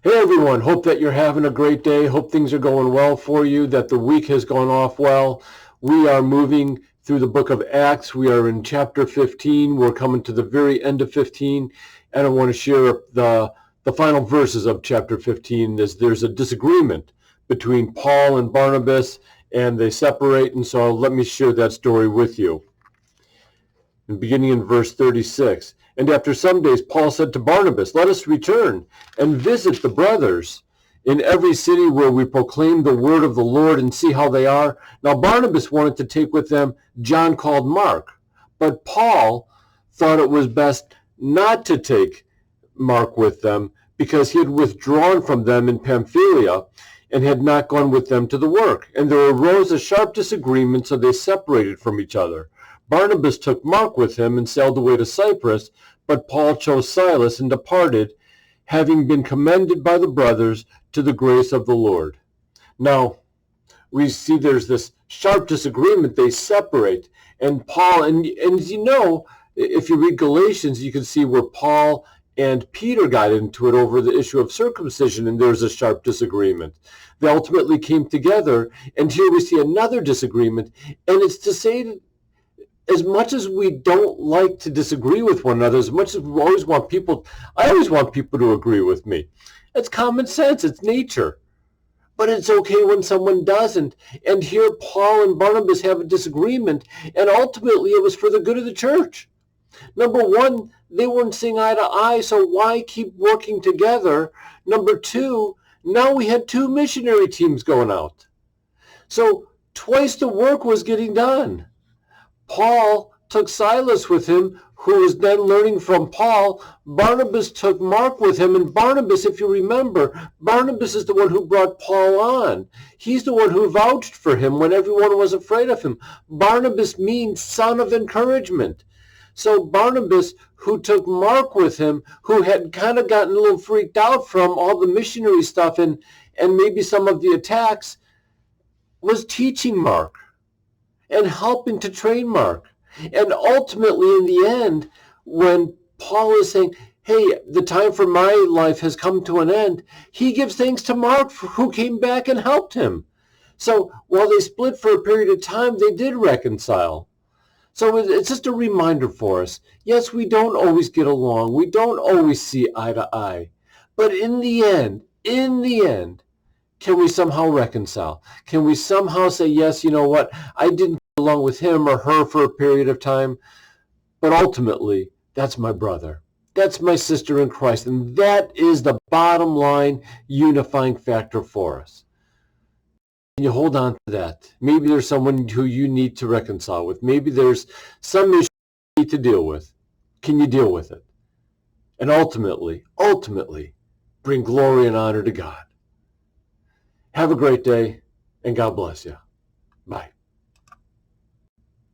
Hey everyone, hope that you're having a great day. Hope things are going well for you, that the week has gone off well. We are moving through the book of Acts. We are in chapter 15. We're coming to the very end of 15, and I want to share the final verses of chapter 15. There's a disagreement between Paul and Barnabas, and they separate, and so let me share that story with you. Beginning in verse 36. And after some days, Paul said to Barnabas, "Let us return and visit the brothers in every city where we proclaim the word of the Lord and see how they are." Now Barnabas wanted to take with them John called Mark, but Paul thought it was best not to take Mark with them because he had withdrawn from them in Pamphylia and had not gone with them to the work. And there arose a sharp disagreement, so they separated from each other. Barnabas took Mark with him and sailed away to Cyprus, but Paul chose Silas and departed, having been commended by the brothers to the grace of the Lord. Now, we see there's this sharp disagreement. They separate. And Paul, and you know, if you read Galatians, you can see where Paul and Peter got into it over the issue of circumcision, and there's a sharp disagreement. They ultimately came together, and here we see another disagreement, and it's to say that as much as we don't like to disagree with one another, as much as we always want people, I always want people to agree with me. It's common sense, it's nature. But it's okay when someone doesn't. And here Paul and Barnabas have a disagreement, and ultimately it was for the good of the church. Number one, they weren't seeing eye to eye, so why keep working together? Number two, now we had two missionary teams going out. So twice the work was getting done. Paul took Silas with him, who was then learning from Paul. Barnabas took Mark with him, and Barnabas, if you remember, Barnabas is the one who brought Paul on. He's the one who vouched for him when everyone was afraid of him. Barnabas means son of encouragement. So Barnabas, who took Mark with him, who had kind of gotten a little freaked out from all the missionary stuff and maybe some of the attacks, was teaching Mark and helping to train Mark. And ultimately, in the end, when Paul is saying, hey, the time for my life has come to an end, he gives thanks to Mark, who came back and helped him. So while they split for a period of time, they did reconcile. So it's just a reminder for us. Yes, we don't always get along. We don't always see eye to eye. But in the end, can we somehow reconcile? Can we somehow say, yes, you know what, I didn't get along with him or her for a period of time, but ultimately, that's my brother. That's my sister in Christ. And that is the bottom line unifying factor for us. Can you hold on to that? Maybe there's someone who you need to reconcile with. Maybe there's some issue you need to deal with. Can you deal with it? And ultimately, bring glory and honor to God. Have a great day, and God bless you. Bye.